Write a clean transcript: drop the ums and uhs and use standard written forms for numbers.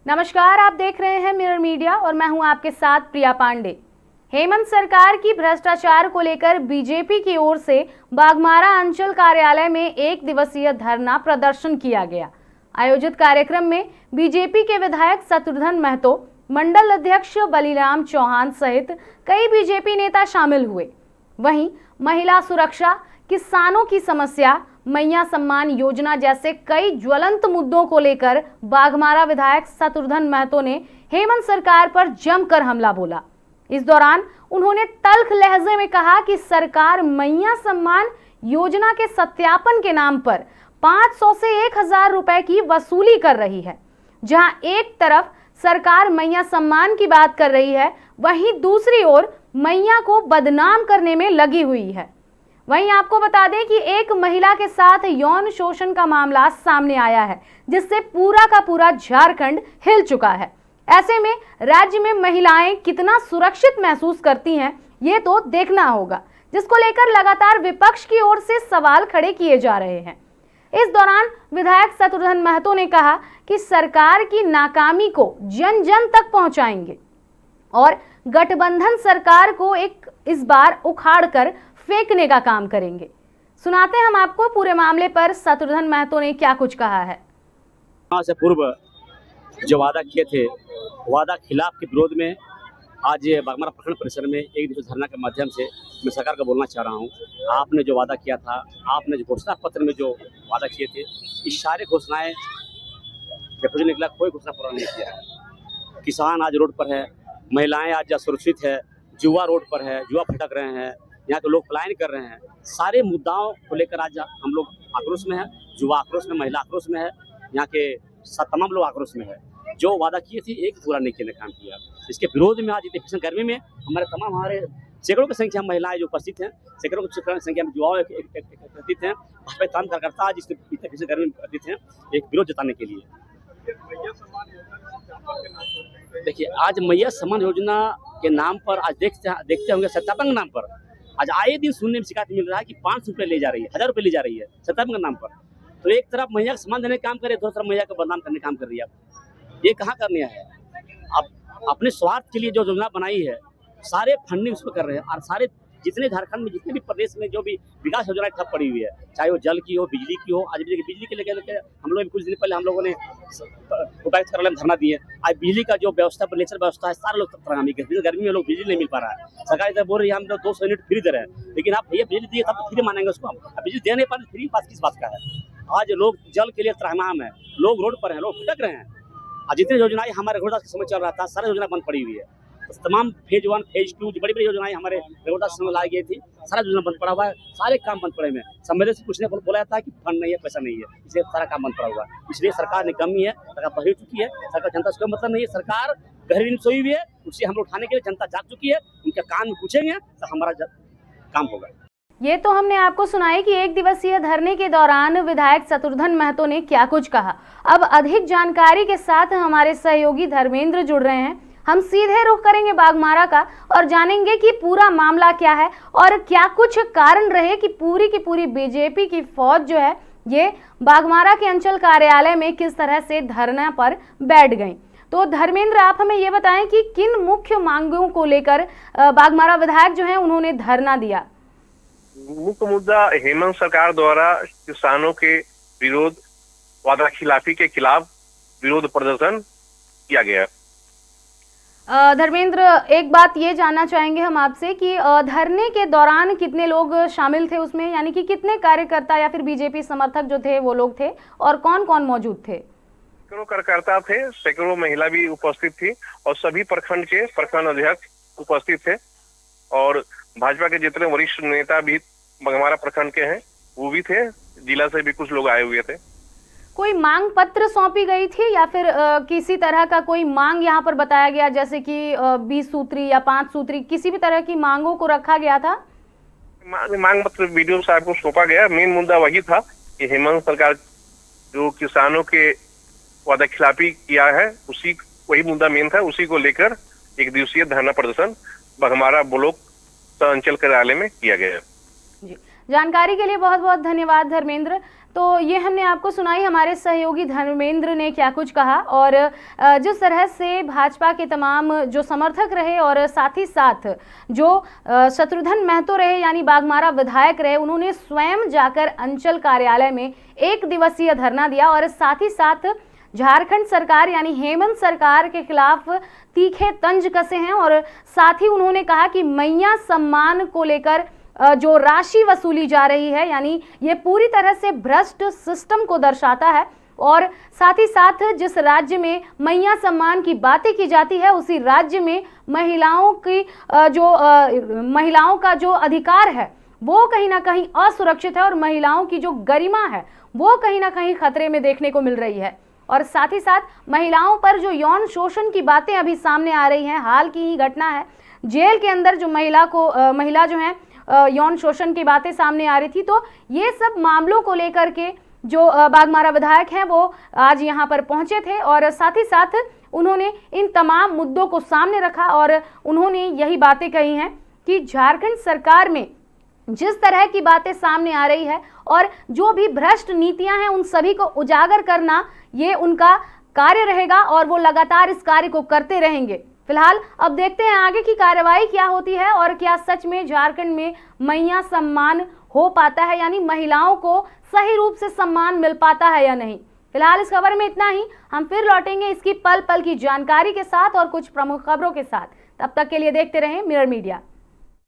नमस्कार, आप देख रहे हैं मिरर मीडिया और मैं हूं आपके साथ प्रिया पांडे। हेमंत सरकार की भ्रष्टाचार को लेकर बीजेपी की ओर से बाघमारा अंचल कार्यालय में 1 दिवसीय धरना प्रदर्शन किया गया। आयोजित कार्यक्रम में बीजेपी के विधायक शत्रुघ्न महतो, मंडल अध्यक्ष बलिराम चौहान सहित कई बीजेपी नेता शामिल हुए। वहीं महिला सुरक्षा, किसानों की समस्या, मैया सम्मान योजना जैसे कई ज्वलंत मुद्दों को लेकर बाघमारा विधायक शत्रुघ्न महतो ने हेमंत सरकार पर जमकर हमला बोला। इस दौरान उन्होंने तल्ख लहजे में कहा कि सरकार मैया सम्मान योजना के सत्यापन के नाम पर 500 से 1000 रुपए की वसूली कर रही है। जहां एक तरफ सरकार मैया सम्मान की बात कर रही है, वहीं दूसरी ओर मैया को बदनाम करने में लगी हुई है। वहीं आपको बता दें कि एक महिला के साथ यौन शोषण का मामला सामने आया है, जिससे पूरा का पूरा झारखंड हिल चुका है। ऐसे में राज्य में महिलाएं कितना सुरक्षित महसूस करती हैं, ये तो देखना होगा, जिसको लेकर लगातार विपक्ष की ओर से सवाल खड़े किए जा रहे हैं। इस दौरान विधायक शत्रुघ्न महतो ने कहा कि सरकार की नाकामी को जन जन तक पहुंचाएंगे और गठबंधन सरकार को इस बार उखाड़कर फेंकने का काम करेंगे। सुनाते हैं हम आपको पूरे मामले पर शत्रुघ्न महतो ने क्या कुछ कहा है। से पूर्व जो वादा किए थे, वादा खिलाफ के विरोध में आज बाघमारा प्रखंड परिसर में 1 दिवसीय धरना के माध्यम से मैं सरकार को बोलना चाह रहा हूँ। आपने जो वादा किया था, आपने जो घोषणा पत्र में जो वादा किए थे, इस सारे घोषणाएं देखो जो निकला, कोई घोषणा पूरा नहीं किया है। किसान आज रोड पर है, महिलाएं आज असुरक्षित है, युवा रोड पर है, युवा भटक रहे हैं, यहाँ के लोग पलायन कर रहे हैं। सारे मुद्दाओं को लेकर आज हम लोग आक्रोश में हैं। युवा आक्रोश में, महिला आक्रोश में है, यहाँ के तमाम लोग आक्रोश में है। जो वादा किए थे एक पूरा नहीं किया, काम किया। इसके विरोध में आज इतनी भीषण गर्मी में हमारे सैकड़ों की संख्या में महिलाएं जो उपस्थित हैं, सैकड़ों की संख्या में युवा एकत्रित हैं, भाजपा काम कार्यकर्ता आज इसके इतनी भीषण गर्मी में उपस्थित हैं एक विरोध जताने के लिए। देखिए, आज मैया सम्मान योजना के नाम पर आज देखते होंगे सत्यापन के नाम पर आज आए दिन सुनने में शिकायत मिल रहा है कि 500 रुपये ले जा रही है, 1000 रुपये ले जा रही है सत्यापन के नाम पर। तो एक तरफ मैया का सम्मान देने का काम करे, दूसरी तरफ मैया को बदनाम करने का काम कर रही है। ये कहाँ करने है? अब अपने स्वार्थ के लिए जो योजना बनाई है, सारे फंडिंग उस पर कर रहे हैं। और सारे जितने झारखंड में, जितने भी प्रदेश में जो भी विकास योजनाएं ठप पड़ी हुई है, चाहे वो जल की हो, बिजली की हो। आज बिजली के लेकर हम लोग कुछ दिन पहले हम लोगों ने उपायुक्त कार्यालय में धरना दिए। आज बिजली का जो व्यवस्था, नेचर व्यवस्था है, सारे लोग गर्मी में लोग बिजली नहीं मिल पा रहा है। सरकार इधर बोल रही है हम लोग 200 यूनिट फ्री दे रहे हैं, लेकिन आप भैया बिजली दिए तब तो फ्री मानेंगे उसको। अब बिजली दे नहीं पा रहे, फ्री बात किस बात का है? आज लोग जल के लिए त्राहिमाम है, लोग रोड पर हैं, लोग भटक रहे हैं। आज जितनी योजनाएं हमारे रोडा के समय चल रहा था, सारी योजना बंद पड़ी हुई है। तमाम फेज 1, फेज 2 जो बड़ी बड़ी योजनाएं हमारे रेगोटा समय लाई गई थी, सारा योजना बंद पड़ा हुआ है, सारे काम बंद पड़े हुए हैं। संवेदन से पूछने पर बोला जाता है कि फंड नहीं है, पैसा नहीं है, इसलिए सारा काम बंद पड़ा हुआ है। इसलिए सरकार ने कमी है, सरकार बढ़ चुकी है, सरकार जनता से कोई मतलब नहीं है। सरकार गहरी नींद सोई हुई है, उसे हम लोग उठाने के लिए जनता जाग चुकी है। उनके कान में पूछेंगे तो हमारा काम होगा। ये तो हमने आपको सुनाई कि 1 दिवसीय धरने के दौरान विधायक शत्रुघ्न महतो ने क्या कुछ कहा। अब अधिक जानकारी के साथ हमारे सहयोगी धर्मेंद्र जुड़ रहे हैं। हम सीधे रुख करेंगे बाघमारा का और जानेंगे कि पूरा मामला क्या है और क्या कुछ कारण रहे कि पूरी बीजेपी की फौज जो है ये बाघमारा के अंचल कार्यालय में किस तरह से धरना पर बैठ गई। तो धर्मेंद्र, आप हमें ये बताएं कि किन मुख्य मांगों को लेकर बाघमारा विधायक जो है उन्होंने धरना दिया। मुख्य मुद्दा हेमंत सरकार द्वारा किसानों के विरोध, वादा खिलाफी के खिलाफ विरोध प्रदर्शन किया गया। धर्मेंद्र, एक बात ये जानना चाहेंगे हम आपसे कि धरने के दौरान कितने लोग शामिल थे उसमें, यानी कि कितने कार्यकर्ता या फिर बीजेपी समर्थक जो थे वो लोग थे और कौन कौन मौजूद थे? सैकड़ों कार्यकर्ता थे, सैकड़ों महिला भी उपस्थित थी और सभी प्रखंड के प्रखंड अध्यक्ष उपस्थित थे और भाजपा के जितने वरिष्ठ नेता भी बाघमारा प्रखंड के हैं वो भी थे, जिला से भी कुछ लोग आए हुए थे। कोई मांग पत्र सौंपी गई थी या फिर किसी तरह का कोई मांग यहाँ पर बताया गया, जैसे कि 20 सूत्री या 5 सूत्री, किसी भी तरह की मांगों को रखा गया था? मांग पत्र वीडियो साहब को सौंपा गया। मेन मुद्दा वही था कि हेमंत सरकार जो किसानों के वादा खिलाफी किया है, वही मुद्दा मेन था। उसी को लेकर 1 दिवसीय धरना प्रदर्शन बाघमारा ब्लॉक अंचल कार्यालय में किया गया। जी, जानकारी के लिए बहुत बहुत धन्यवाद धर्मेंद्र। तो ये हमने आपको सुनाई हमारे सहयोगी धर्मेंद्र ने क्या कुछ कहा, और जिस तरह से भाजपा के तमाम जो समर्थक रहे और साथ ही साथ जो शत्रुघ्न महतो रहे यानी बाघमारा विधायक रहे, उन्होंने स्वयं जाकर अंचल कार्यालय में 1 दिवसीय धरना दिया और साथ ही साथ झारखंड सरकार यानी हेमंत सरकार के खिलाफ तीखे तंज कसे हैं। और साथ ही उन्होंने कहा कि मैया सम्मान को लेकर जो राशि वसूली जा रही है यानी ये पूरी तरह से भ्रष्ट सिस्टम को दर्शाता है। और साथ ही साथ जिस राज्य में मैया सम्मान की बातें की जाती है उसी राज्य में महिलाओं का जो अधिकार है वो कहीं ना कहीं असुरक्षित है और महिलाओं की जो गरिमा है वो कहीं ना कहीं खतरे में देखने को मिल रही है। और साथ ही साथ महिलाओं पर जो यौन शोषण की बातें अभी सामने आ रही हैं, हाल की ही घटना है, जेल के अंदर जो महिला जो है यौन शोषण की बातें सामने आ रही थी। तो ये सब मामलों को लेकर के जो बाघमारा विधायक हैं वो आज यहाँ पर पहुंचे थे और साथ ही साथ उन्होंने इन तमाम मुद्दों को सामने रखा और उन्होंने यही बातें कही हैं कि झारखंड सरकार में जिस तरह की बातें सामने आ रही है और जो भी भ्रष्ट नीतियां हैं उन सभी को उजागर करना ये उनका कार्य रहेगा और वो लगातार इस कार्य को करते रहेंगे। फिलहाल अब देखते हैं आगे की कार्रवाई क्या होती है और क्या सच में झारखंड में मैया सम्मान हो पाता है यानी महिलाओं को सही रूप से सम्मान मिल पाता है या नहीं। फिलहाल इस खबर में इतना ही, हम फिर लौटेंगे इसकी पल पल की जानकारी के साथ और कुछ प्रमुख खबरों के साथ। तब तक के लिए देखते रहें मिरर मीडिया।